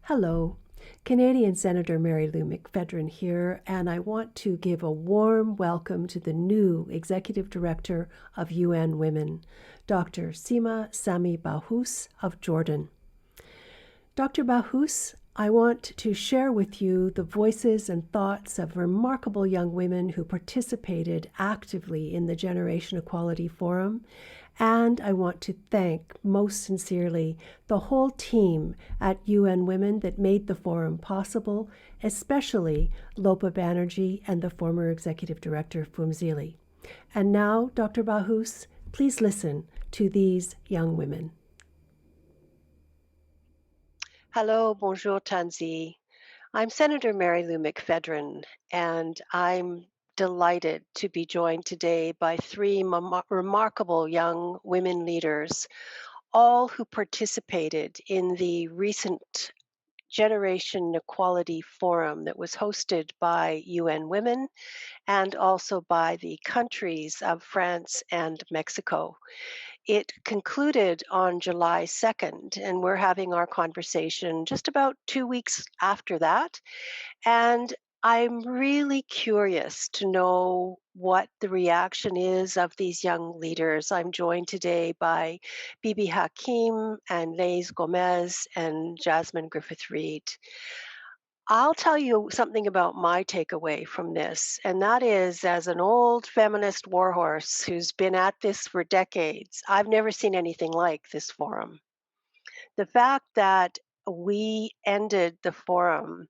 Hello, Canadian Senator Mary Lou McPhedran here, and I want to give a warm welcome to the new Executive Director of UN Women, Dr. Sima Sami Bahous of Jordan. Dr. Bahous, I want to share with you the voices and thoughts of remarkable young women who participated actively in the Generation Equality Forum, and I want to thank most sincerely the whole team at UN Women that made the forum possible, especially Lopa Banerjee and the former Executive Director Fumzili. And now, Dr. Bahous, please listen to these young women. Hello, bonjour, Tanzi. I'm Senator Mary Lou McPhedran, and I'm delighted to be joined today by three remarkable young women leaders, all who participated in the recent Generation Equality Forum that was hosted by UN Women and also by the countries of France and Mexico. It concluded on July 2nd, and we're having our conversation just about 2 weeks after that. And I'm really curious to know what the reaction is of these young leaders. I'm joined today by Bibi Hakim and Laís Gomes and Jasmine Griffith-Reid. I'll tell you something about my takeaway from this, and that is as an old feminist warhorse who's been at this for decades, I've never seen anything like this forum. The fact that we ended the forum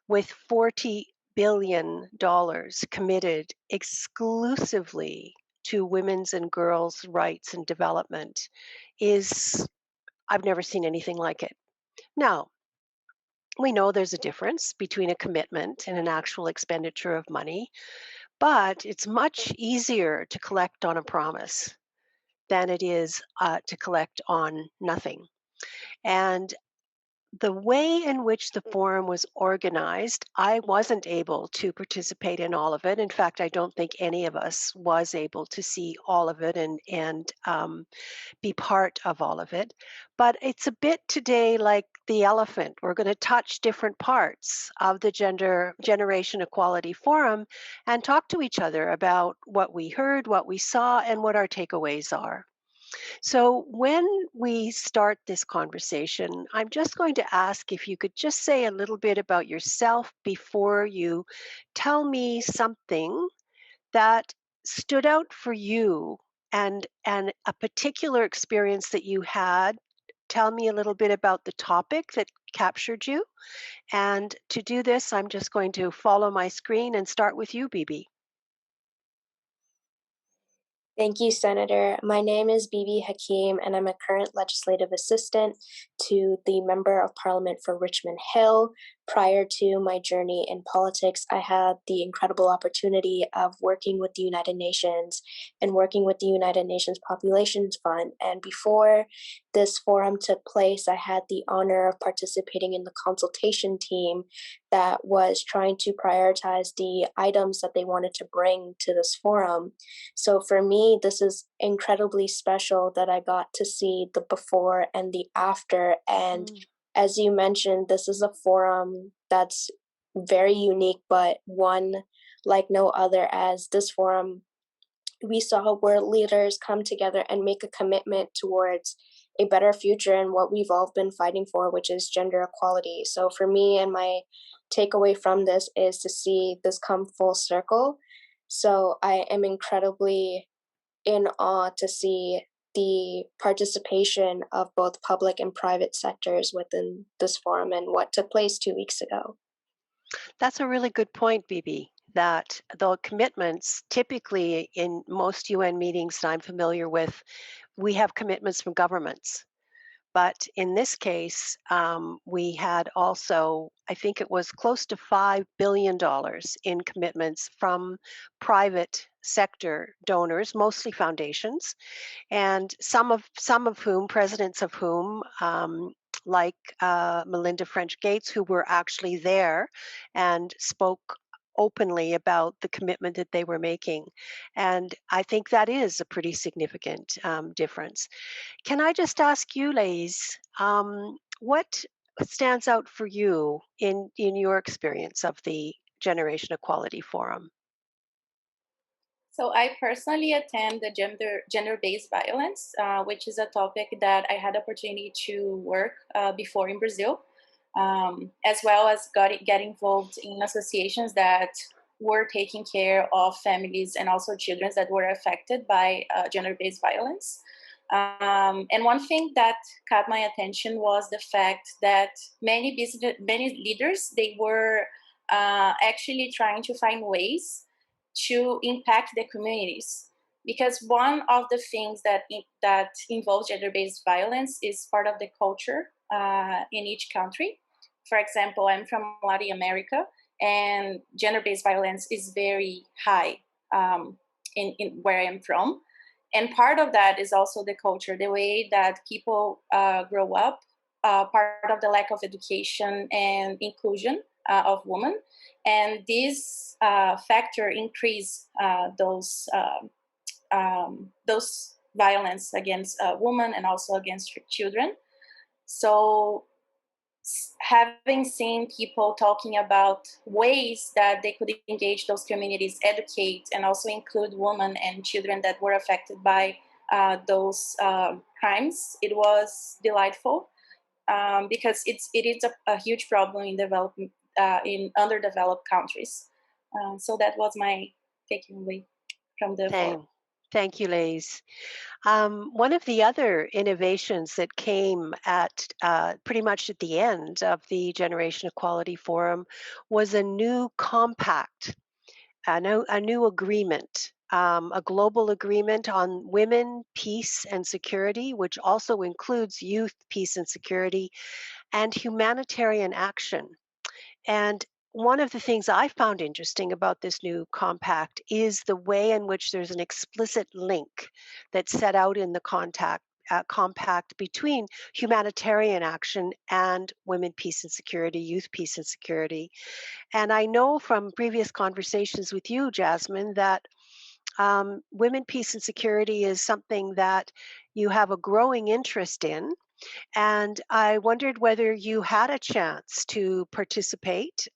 with $40 billion committed exclusively to women's and girls' rights and development is, I've never seen anything like it. Now, we know there's a difference between a commitment and an actual expenditure of money, but it's much easier to collect on a promise than it is to collect on nothing. And the way in which the forum was organized, I wasn't able to participate in all of it. In fact, I don't think any of us was able to see all of it and be part of all of it. But it's a bit today like the elephant. We're going to touch different parts of the Generation Equality Forum and talk to each other about what we heard, what we saw, and what our takeaways are. So, when we start this conversation, I'm just going to ask if you could just say a little bit about yourself before you tell me something that stood out for you and a particular experience that you had. Tell me a little bit about the topic that captured you. And to do this, I'm just going to follow my screen and start with you, Bibi. Thank you, Senator. My name is Bibi Hakim, and I'm a current legislative assistant to the Member of Parliament for Richmond Hill. Prior to my journey in politics, I had the incredible opportunity of working with the United Nations and working with the United Nations Population Fund. And before this forum took place, I had the honor of participating in the consultation team that was trying to prioritize the items that they wanted to bring to this forum. So for me, this is incredibly special that I got to see the before and the after. And as you mentioned, this is a forum that's very unique, but one like no other, as this forum we saw where leaders come together and make a commitment towards a better future and what we've all been fighting for, which is gender equality. So for me, and my takeaway from this is to see this come full circle. So I am incredibly in awe to see the participation of both public and private sectors within this forum and what took place 2 weeks ago. That's a really good point, Bibi, that the commitments typically in most UN meetings that I'm familiar with, we have commitments from governments. But in this case, we had also, I think it was close to $5 billion in commitments from private sector donors, mostly foundations, and some of whom, presidents of whom, like Melinda French Gates, who were actually there and spoke openly about the commitment that they were making. And I think that is a pretty significant difference. Can I just ask you, Laís, what stands out for you in your experience of the Generation Equality Forum? So I personally attend the gender-based violence, which is a topic that I had opportunity to work before in Brazil, as well as get involved in associations that were taking care of families and also children that were affected by gender-based violence. And one thing that caught my attention was the fact that many leaders, they were actually trying to find ways to impact the communities, because one of the things that involves gender-based violence is part of the culture in each country. For example, I'm from Latin America, and gender-based violence is very high in where I am from. And part of that is also the culture, the way that people grow up, part of the lack of education and inclusion of women. And this factor increase those violence against women and also against children. So having seen people talking about ways that they could engage those communities, educate, and also include women and children that were affected by those crimes, it was delightful, because it is a huge problem in underdeveloped countries. So that was my taking away from the forum. Thank you, Laís. One of the other innovations that came at pretty much at the end of the Generation Equality Forum was a new compact, a new agreement, a global agreement on women, peace, and security, which also includes youth, peace, and security, and humanitarian action. And one of the things I found interesting about this new compact is the way in which there's an explicit link that's set out in the compact between humanitarian action and women, peace, and security, youth, peace, and security. And I know from previous conversations with you, Jasmine, that women, peace, and security is something that you have a growing interest in. And I wondered whether you had a chance to participate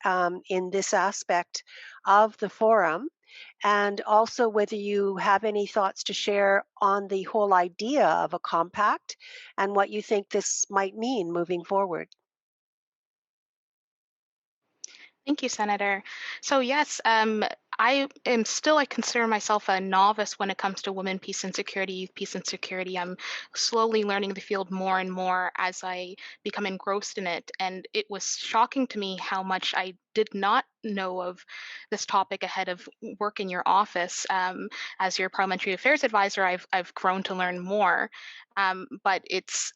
in this aspect of the forum, and also whether you have any thoughts to share on the whole idea of a compact and what you think this might mean moving forward. Thank you, Senator. So yes, I consider myself a novice when it comes to women, peace and security, youth, peace and security. I'm slowly learning the field more and more as I become engrossed in it. And it was shocking to me how much I did not know of this topic ahead of work in your office. As your parliamentary affairs advisor, I've grown to learn more. But it's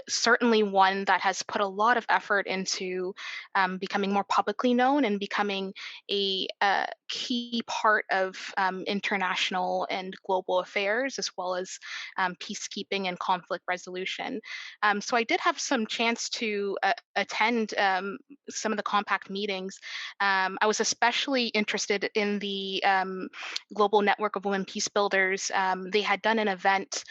certainly one that has put a lot of effort into becoming more publicly known and becoming a key part of international and global affairs, as well as peacekeeping and conflict resolution. So I did have some chance to attend some of the compact meetings. I was especially interested in the Global Network of Women Peace Builders. They had done an event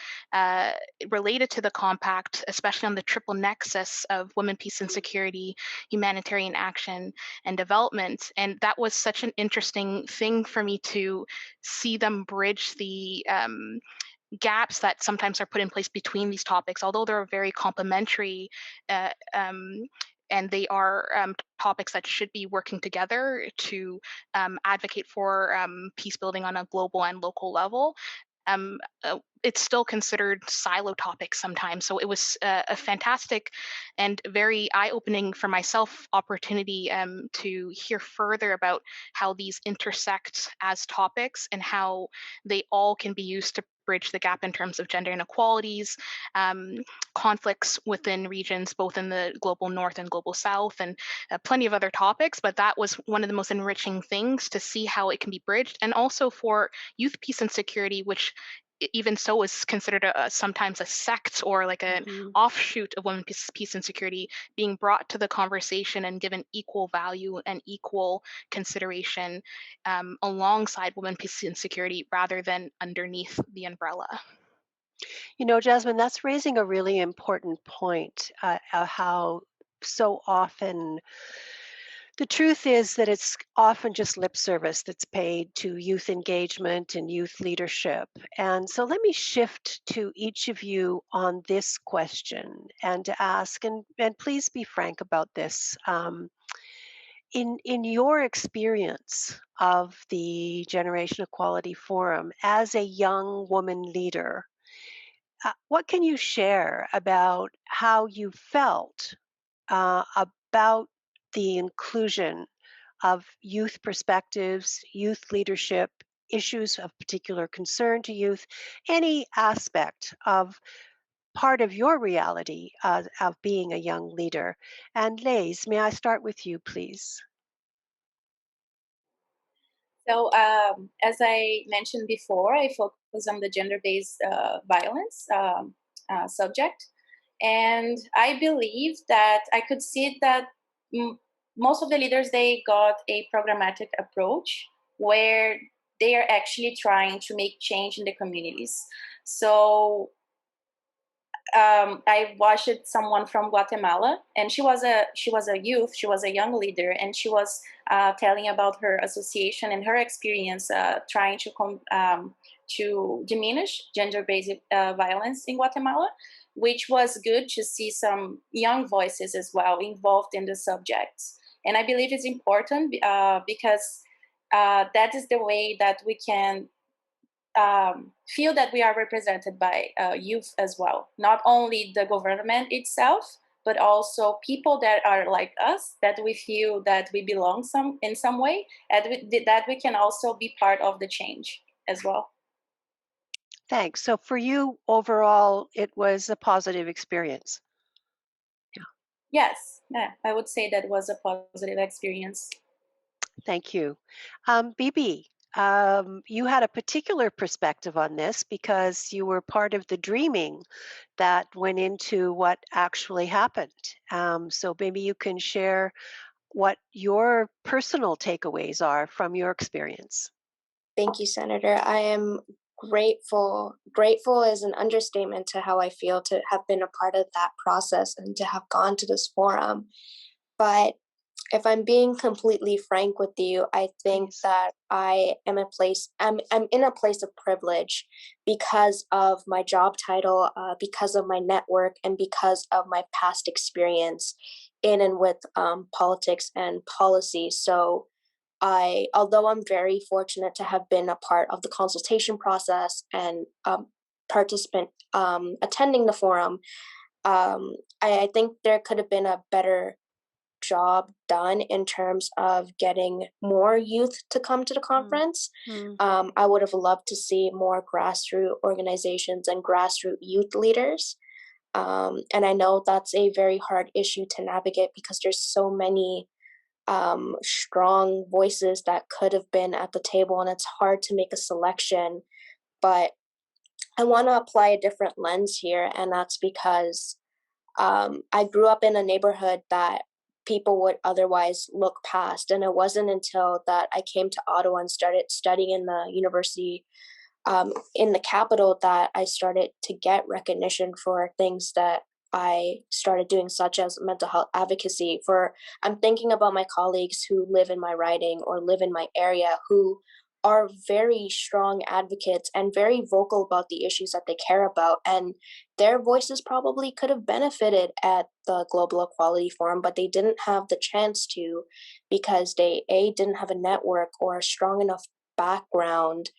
related to the compact, especially on the triple nexus of women, peace and security, humanitarian action, and development. And that was such an interesting thing for me to see them bridge the gaps that sometimes are put in place between these topics, although they're very complementary. Uh, um, and they are topics that should be working together to advocate for peace building on a global and local level. Um, it's still considered silo topics sometimes. So it was a fantastic and very eye-opening for myself opportunity to hear further about how these intersect as topics and how they all can be used to bridge the gap in terms of gender inequalities, um, conflicts within regions, both in the global north and global south, and plenty of other topics. But that was one of the most enriching things to see how it can be bridged. And also for youth, peace, and security, which even so is considered sometimes a sect or like an Mhm. offshoot of women, peace and security, being brought to the conversation and given equal value and equal consideration alongside women, peace and security rather than underneath the umbrella. You know, Jasmine, that's raising a really important point, how so often, the truth is that it's often just lip service that's paid to youth engagement and youth leadership. And so let me shift to each of you on this question and to ask, and please be frank about this. In your experience of the Generation Equality Forum as a young woman leader, what can you share about how you felt about the inclusion of youth perspectives, youth leadership, issues of particular concern to youth, any aspect of part of your reality of being a young leader? And Laís, may I start with you, please? So, as I mentioned before, I focus on the gender-based violence subject, and I believe that I could see that most of the leaders, they got a programmatic approach where they are actually trying to make change in the communities. So I watched someone from Guatemala, and she was a youth, she was a young leader, and she was telling about her association and her experience trying to diminish gender-based violence in Guatemala, which was good to see some young voices as well involved in the subjects. And I believe it's important because that is the way that we can feel that we are represented by youth as well. Not only the government itself, but also people that are like us, that we feel that we belong in some way, and that we can also be part of the change as well. Thanks. So for you, overall, it was a positive experience. Yes, yeah, I would say that was a positive experience. Thank you. Bibi, you had a particular perspective on this because you were part of the dreaming that went into what actually happened. So maybe you can share what your personal takeaways are from your experience. Thank you, Senator. I am grateful. Grateful is an understatement to how I feel to have been a part of that process and to have gone to this forum. But if I'm being completely frank with you, I think Please. that I'm in a place of privilege because of my job title, because of my network, and because of my past experience in and with politics and policy. So although I'm very fortunate to have been a part of the consultation process and participant attending the forum, I think there could have been a better job done in terms of getting more youth to come to the conference. I would have loved to see more grassroots organizations and grassroots youth leaders. And I know that's a very hard issue to navigate because there's so many strong voices that could have been at the table, and it's hard to make a selection. But I want to apply a different lens here, and that's because I grew up in a neighborhood that people would otherwise look past. And it wasn't until that I came to Ottawa and started studying in the university in the capital that I started to get recognition for things that I started doing, such as mental health advocacy. I'm thinking about my colleagues who live in my riding or live in my area who are very strong advocates and very vocal about the issues that they care about. And their voices probably could have benefited at the Global Equality Forum, but they didn't have the chance to because they didn't have a network or a strong enough background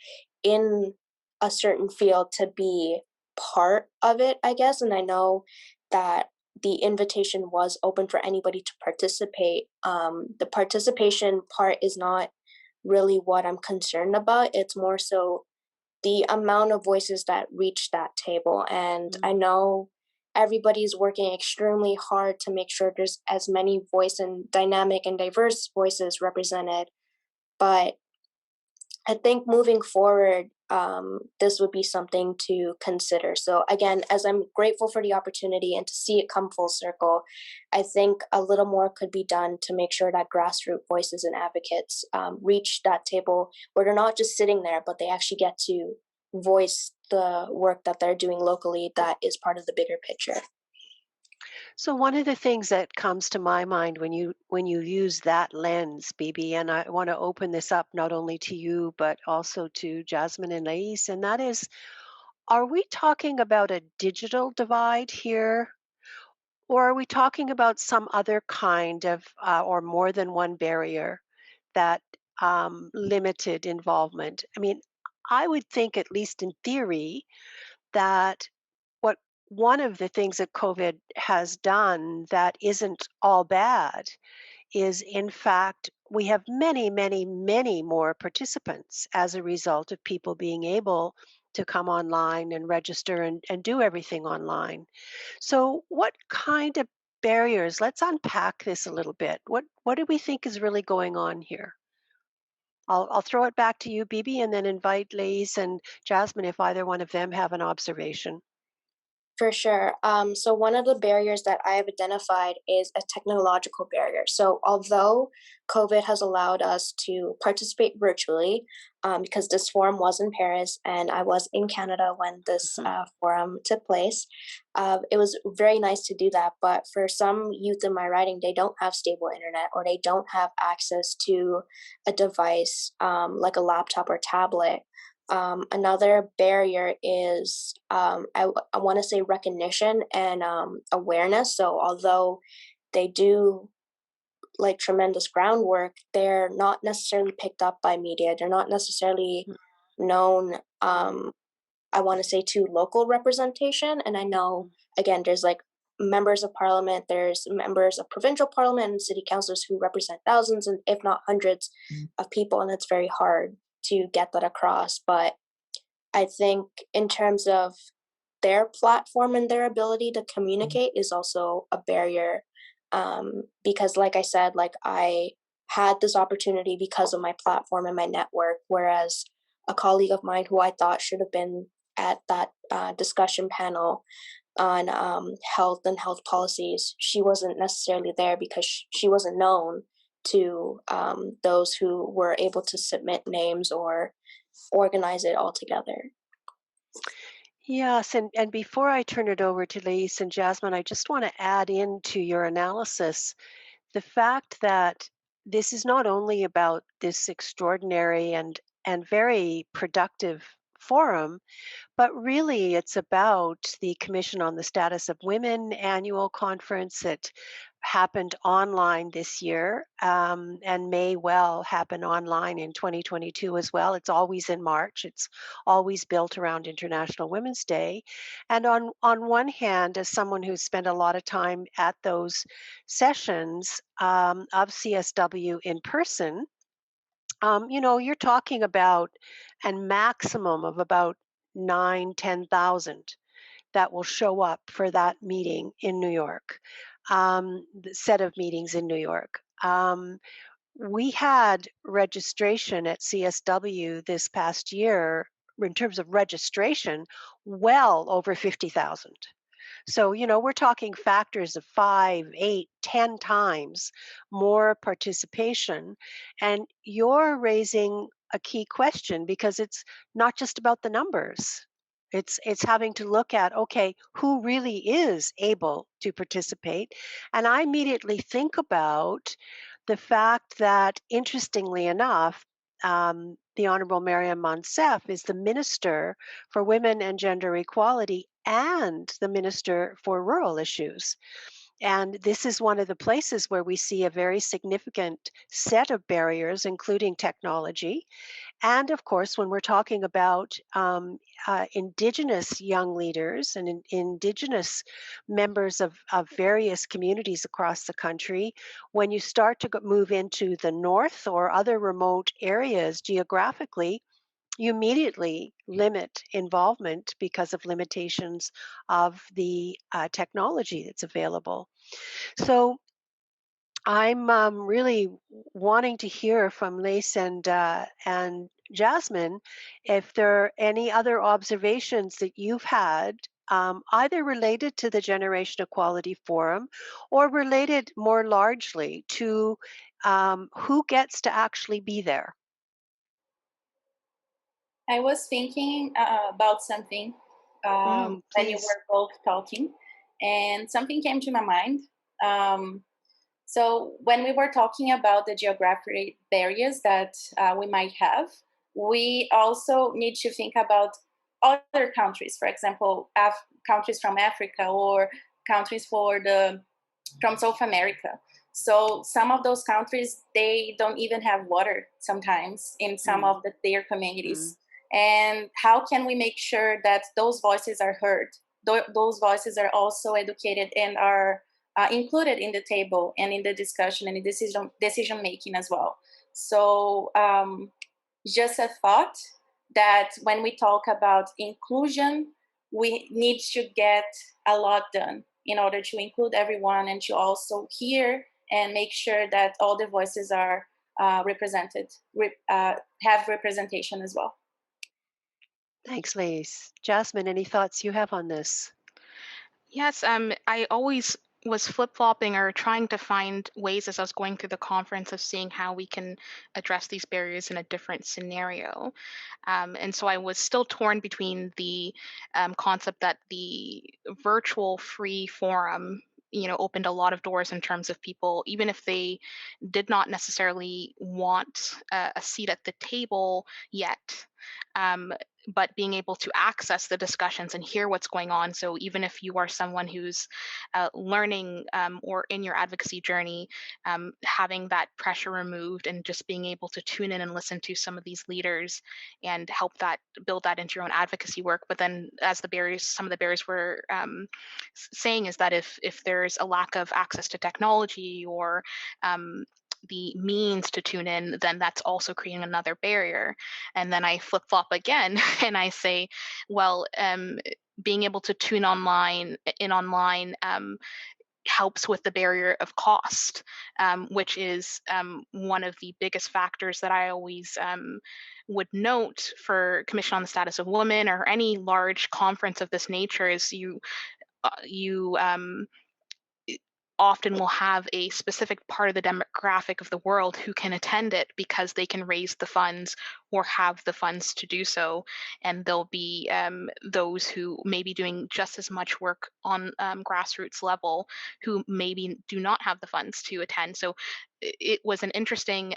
in a certain field to be part of it, I guess. And I know that the invitation was open for anybody to participate. The participation part is not really what I'm concerned about. It's more so the amount of voices that reach that table. And I know everybody's working extremely hard to make sure there's as many voice and dynamic and diverse voices represented. But I think moving forward, this would be something to consider. So again, as I'm grateful for the opportunity and to see it come full circle, I think a little more could be done to make sure that grassroots voices and advocates reach that table where they're not just sitting there, but they actually get to voice the work that they're doing locally that is part of the bigger picture. So one of the things that comes to my mind when you use that lens, Bibi, and I want to open this up not only to you but also to Jasmine and Laís, and that is, are we talking about a digital divide here, or are we talking about some other kind of or more than one barrier that limited involvement? I mean, I would think, at least in theory, that what one of the things that COVID has done that isn't all bad is, in fact, we have many, many, many more participants as a result of people being able to come online and register and do everything online. So, what kind of barriers? Let's unpack this a little bit. What do we think is really going on here? I'll throw it back to you, Bibi, and then invite Lace and Jasmine if either one of them have an observation. For sure. So one of the barriers that I have identified is a technological barrier. So although COVID has allowed us to participate virtually, because this forum was in Paris and I was in Canada when this Mhm. forum took place, it was very nice to do that. But for some youth in my writing, they don't have stable internet or they don't have access to a device like a laptop or tablet. Another barrier is I want to say recognition and awareness. So although they do like tremendous groundwork, they're not necessarily picked up by media. They're not necessarily known. I want to say to local representation. And I know again, there's like members of parliament, there's members of provincial parliament and city councilors who represent thousands and if not hundreds of people, and it's very hard to get that across. But I think in terms of their platform and their ability to communicate is also a barrier. Because like I said, like I had this opportunity because of my platform and my network, whereas a colleague of mine who I thought should have been at that discussion panel on health and health policies, she wasn't necessarily there because she wasn't known to those who were able to submit names or organize it all together. Yes, and before I turn it over to Laís and Jasmine, I just want to add into your analysis the fact that this is not only about this extraordinary and very productive forum, but really, it's about the Commission on the Status of Women annual conference that happened online this year, and may well happen online in 2022 as well. It's always in March. It's always built around International Women's Day. And on one hand, as someone who's spent a lot of time at those sessions of CSW in person, you're talking about a maximum of about 10,000 that will show up for that meeting in New York, the set of meetings in New York. We had registration at CSW this past year, in terms of registration, well over 50,000. So, we're talking factors of 5, 8, 10 times more participation. And you're raising a key question because it's not just about the numbers. It's having to look at, okay, who really is able to participate? And I immediately think about the fact that, interestingly enough, the Honorable Mariam Monsef is the Minister for Women and Gender Equality and the Minister for Rural Issues. And this is one of the places where we see a very significant set of barriers, including technology. And of course, when we're talking about Indigenous young leaders and Indigenous members of various communities across the country, when you start to move into the north or other remote areas geographically, you immediately limit involvement because of limitations of the technology that's available. So I'm really wanting to hear from Lace and Jasmine if there are any other observations that you've had, either related to the Generation Equality Forum or related more largely to who gets to actually be there. I was thinking about something when you Please. were both talking. And something came to my mind. So when we were talking about the geographic barriers that we might have, we also need to think about other countries, for example, countries from Africa or countries from South America. So some of those countries, they don't even have water sometimes in some of their communities. And how can we make sure that those voices are heard? Those voices are also educated and are included in the table and in the discussion and in decision making as well. So just a thought that when we talk about inclusion, we need to get a lot done in order to include everyone and to also hear and make sure that all the voices are represented, have representation as well. Thanks, Laís. Jasmine, any thoughts you have on this? Yes, I always was flip-flopping or trying to find ways as I was going through the conference of seeing how we can address these barriers in a different scenario. And so I was still torn between the concept that the virtual free forum, opened a lot of doors in terms of people, even if they did not necessarily want a seat at the table yet. But being able to access the discussions and hear what's going on. So even if you are someone who's learning or in your advocacy journey, having that pressure removed and just being able to tune in and listen to some of these leaders and help that build that into your own advocacy work. But then, as some of the barriers were saying, is that if there's a lack of access to technology or the means to tune in, then that's also creating another barrier. And then I flip flop again and I say, well, being able to tune online helps with the barrier of cost, which is one of the biggest factors that I always would note for Commission on the Status of Women or any large conference of this nature is you often will have a specific part of the demographic of the world who can attend it because they can raise the funds or have the funds to do so. And there'll be those who may be doing just as much work on grassroots level who maybe do not have the funds to attend. So it was an interesting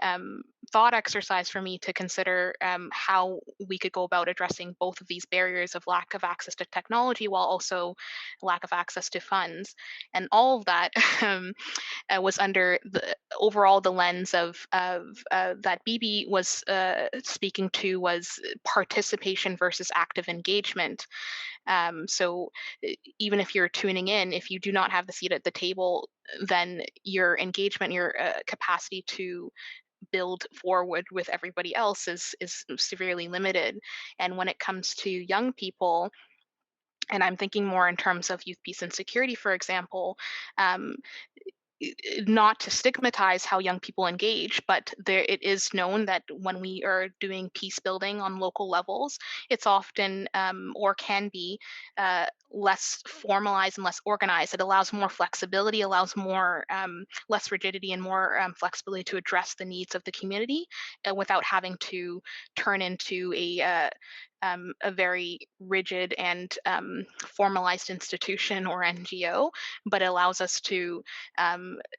thought exercise for me to consider how we could go about addressing both of these barriers of lack of access to technology while also lack of access to funds. And all of that was under the lens of that Bibi was speaking to was participation versus active engagement. So even if you're tuning in, if you do not have the seat at the table, then your engagement, your capacity to build forward with everybody else is severely limited. And when it comes to young people, and I'm thinking more in terms of youth, peace, and security, for example, um, not to stigmatize how young people engage, but it is known that when we are doing peace building on local levels, it's often or can be less formalized and less organized. It allows more flexibility, allows more less rigidity and more flexibility to address the needs of the community without having to turn into a very rigid and formalized institution or NGO, but it allows us to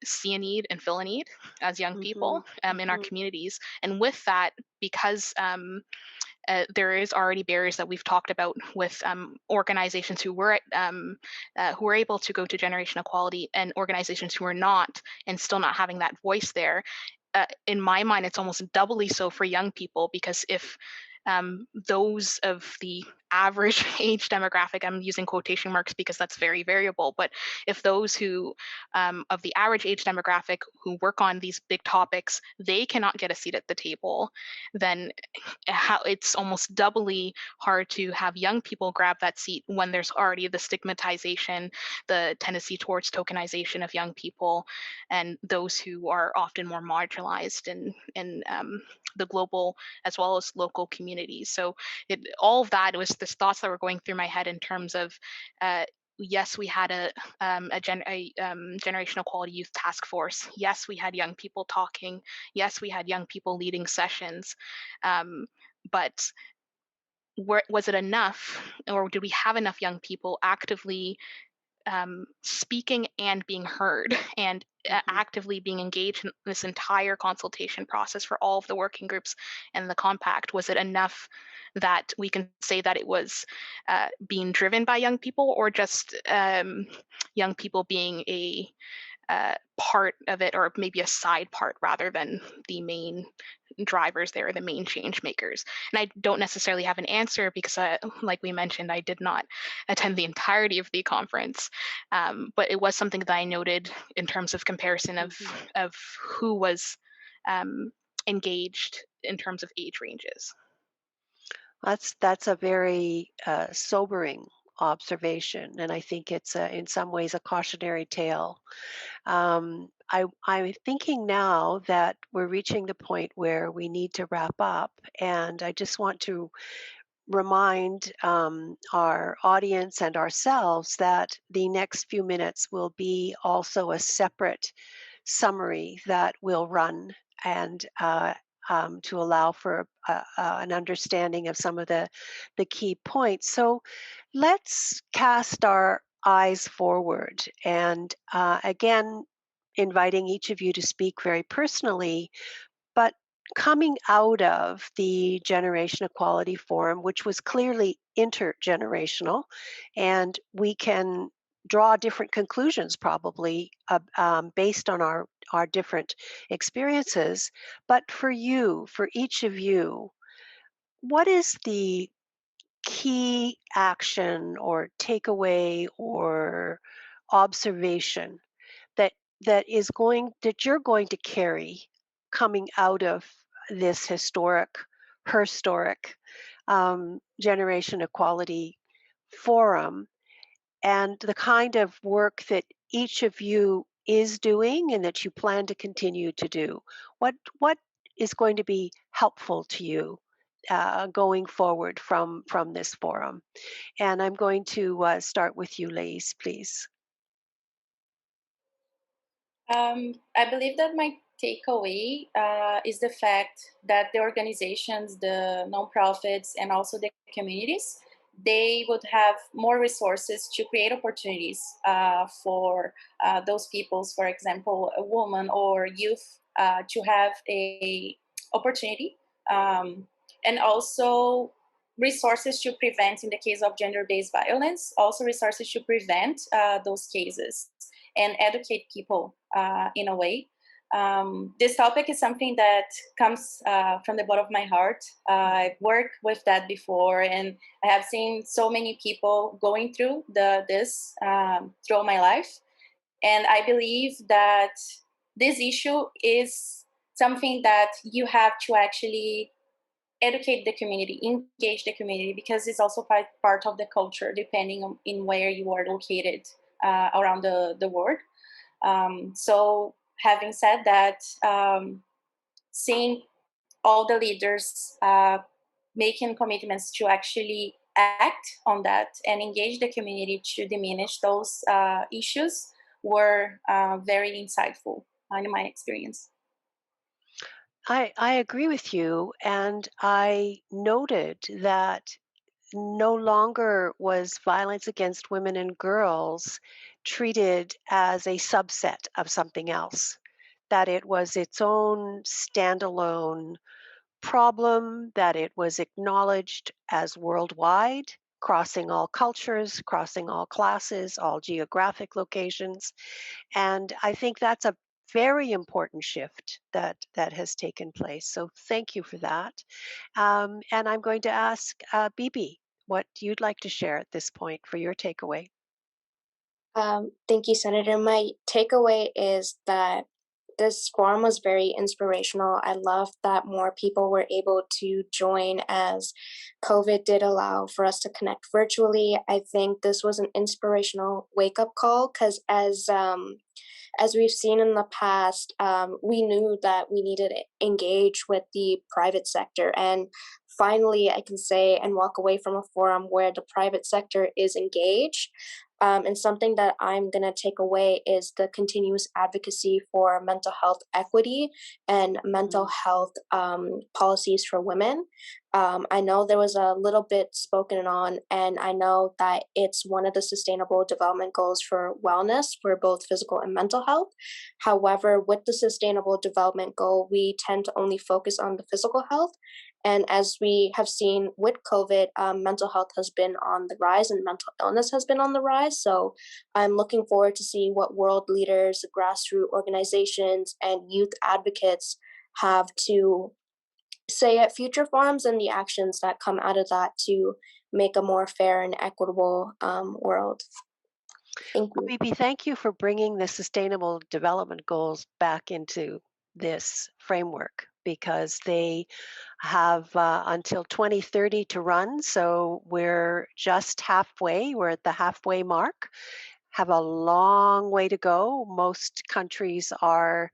see a need and fill a need as young people in our communities. And with that, because there is already barriers that we've talked about with organizations who were able to go to generation equality and organizations who are not and still not having that voice there. In my mind, it's almost doubly so for young people, because if those of the average age demographic, I'm using quotation marks because that's very variable, but if those who of the average age demographic who work on these big topics, they cannot get a seat at the table, then it's almost doubly hard to have young people grab that seat when there's already the stigmatization, the tendency towards tokenization of young people, and those who are often more marginalized in the global as well as local communities. So all of that was this thoughts that were going through my head in terms of yes, we had a generational equality youth task force. Yes, we had young people talking. Yes, we had young people leading sessions. But was it enough, or did we have enough young people actively speaking and being heard and actively being engaged in this entire consultation process for all of the working groups and the compact? Was it enough that we can say that it was being driven by young people, or just young people being a part of it, or maybe a side part rather than the main drivers there, the main change makers? And I don't necessarily have an answer because, like we mentioned, I did not attend the entirety of the conference, but it was something that I noted in terms of comparison of who was engaged in terms of age ranges. That's a very sobering observation, and I think it's in some ways a cautionary tale. I'm thinking now that we're reaching the point where we need to wrap up, and I just want to remind our audience and ourselves that the next few minutes will be also a separate summary that will run, and to allow for an understanding of some of the key points. So let's cast our eyes forward, and again, inviting each of you to speak very personally, but coming out of the Generation Equality Forum, which was clearly intergenerational, and we can draw different conclusions probably based on our different experiences. But for you, for each of you, what is the key action or takeaway or observation that that you're going to carry coming out of this historic Generation Equality Forum, and the kind of work that each of you is doing and that you plan to continue to do? What is going to be helpful to you going forward from this forum? And I'm going to start with you, Laís, please. I believe that my takeaway is the fact that the organizations, the nonprofits, and also the communities, they would have more resources to create opportunities for those peoples, for example, a woman or youth, to have a opportunity, and also resources to prevent, in the case of gender-based violence, also resources to prevent those cases and educate people in a way. This topic is something that comes from the bottom of my heart. I've worked with that before, and I have seen so many people going through this throughout my life. And I believe that this issue is something that you have to actually educate the community, engage the community, because it's also part of the culture, depending on in where you are located around the world. So having said that, seeing all the leaders making commitments to actually act on that and engage the community to diminish those issues were very insightful in my experience. I agree with you, and I noted that no longer was violence against women and girls treated as a subset of something else, that it was its own standalone problem, that it was acknowledged as worldwide, crossing all cultures, crossing all classes, all geographic locations. And I think that's a very important shift that has taken place. So thank you for that. And I'm going to ask Bibi what you'd like to share at this point for your takeaway. Thank you, Senator. My takeaway is that this forum was very inspirational. I love that more people were able to join, as COVID did allow for us to connect virtually. I think this was an inspirational wake-up call, because as we've seen in the past, we knew that we needed to engage with the private sector. And finally, I can say and walk away from a forum where the private sector is engaged. And something that I'm going to take away is the continuous advocacy for mental health equity and mental health policies for women. I know there was a little bit spoken on, and I know that it's one of the sustainable development goals for wellness for both physical and mental health. However, with the sustainable development goal, we tend to only focus on the physical health. And as we have seen with COVID, mental health has been on the rise and mental illness has been on the rise. So I'm looking forward to see what world leaders, grassroots organizations, and youth advocates have to say at future forums and the actions that come out of that to make a more fair and equitable world. Thank you. Bibi, thank you for bringing the Sustainable Development Goals back into this framework, because they have until 2030 to run. So we're just halfway. We're at the halfway mark, have a long way to go. Most countries are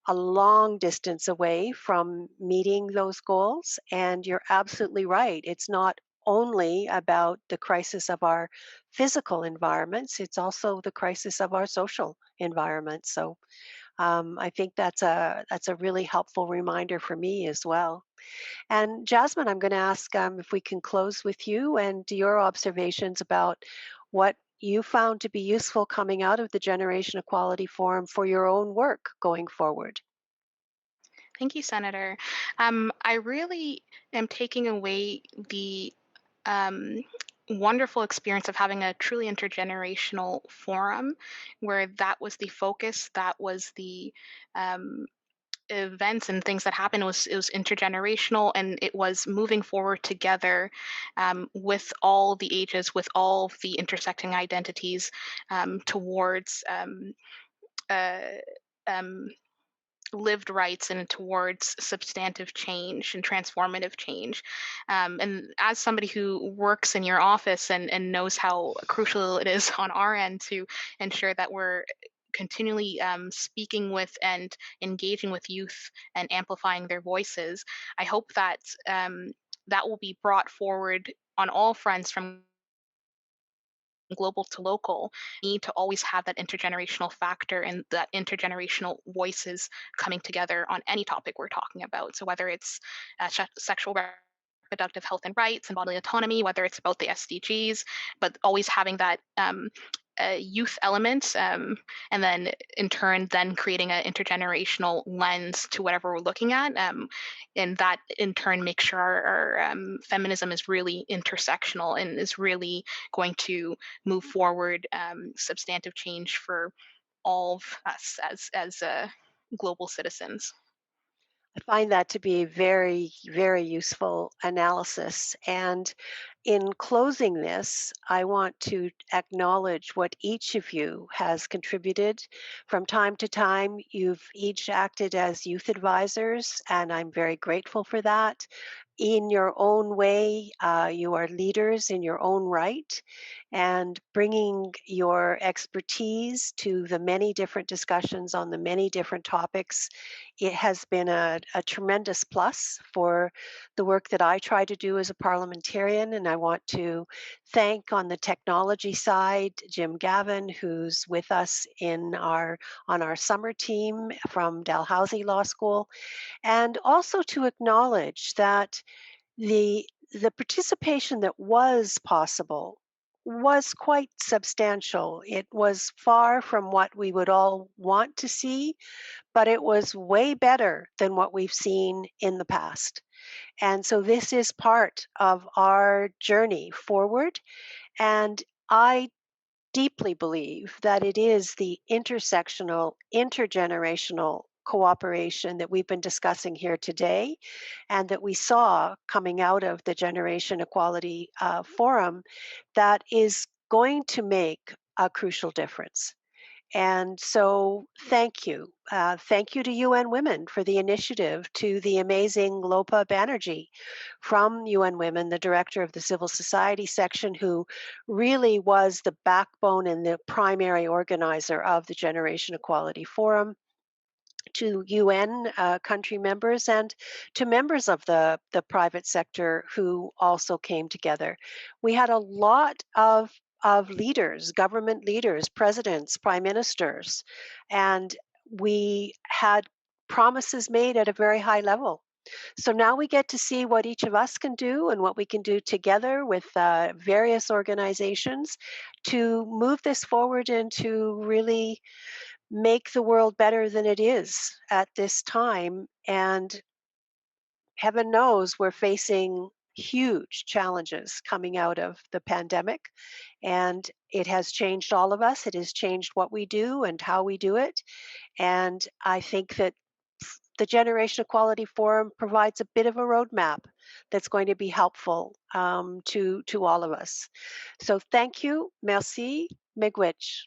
a long distance away from meeting those goals. And you're absolutely right. It's not only about the crisis of our physical environments, it's also the crisis of our social environment. So I think that's a really helpful reminder for me as well. And Jasmine, I'm going to ask if we can close with you and your observations about what you found to be useful coming out of the Generation Equality Forum for your own work going forward. Thank you, Senator. I really am taking away the wonderful experience of having a truly intergenerational forum where that was the focus, that was the events and things that happened. It was intergenerational, and it was moving forward together with all the ages, with all the intersecting identities towards uh, um, lived rights and towards substantive change and transformative change. And as somebody who works in your office and knows how crucial it is on our end to ensure that we're continually speaking with and engaging with youth and amplifying their voices, I hope that that will be brought forward on all fronts, from global to local. Need to always have that intergenerational factor and that intergenerational voices coming together on any topic we're talking about. So whether it's sexual reproductive health and rights and bodily autonomy, whether it's about the SDGs, but always having that youth element, and then in turn then creating an intergenerational lens to whatever we're looking at, and that in turn makes sure our feminism is really intersectional and is really going to move forward substantive change for all of us as global citizens. I find that to be a very, very useful analysis. And in closing this, I want to acknowledge what each of you has contributed. From time to time, you've each acted as youth advisors, and I'm very grateful for that. In your own way, you are leaders in your own right, and bringing your expertise to the many different discussions on the many different topics. It has been a tremendous plus for the work that I try to do as a parliamentarian. And I want to thank on the technology side Jim Gavin, who's with us on our summer team from Dalhousie Law School, and also to acknowledge that the participation that was possible was quite substantial. It was far from what we would all want to see, but it was way better than what we've seen in the past. And so this is part of our journey forward. And I deeply believe that it is the intersectional, intergenerational cooperation that we've been discussing here today and that we saw coming out of the Generation Equality Forum that is going to make a crucial difference. And so thank you. Thank you to UN Women for the initiative, to the amazing Lopa Banerjee from UN Women, the director of the civil society section, who really was the backbone and the primary organizer of the Generation Equality Forum, to UN country members, and to members of the private sector who also came together. We had a lot of of leaders, government leaders, presidents, prime ministers, and we had promises made at a very high level. So now we get to see what each of us can do and what we can do together with various organizations to move this forward and to really make the world better than it is at this time. And heaven knows we're facing huge challenges coming out of the pandemic, and it has changed all of us. It has changed what we do and how we do it. And I think that the Generation Equality Forum provides a bit of a roadmap that's going to be helpful to all of us. So thank you. Merci. Miigwech.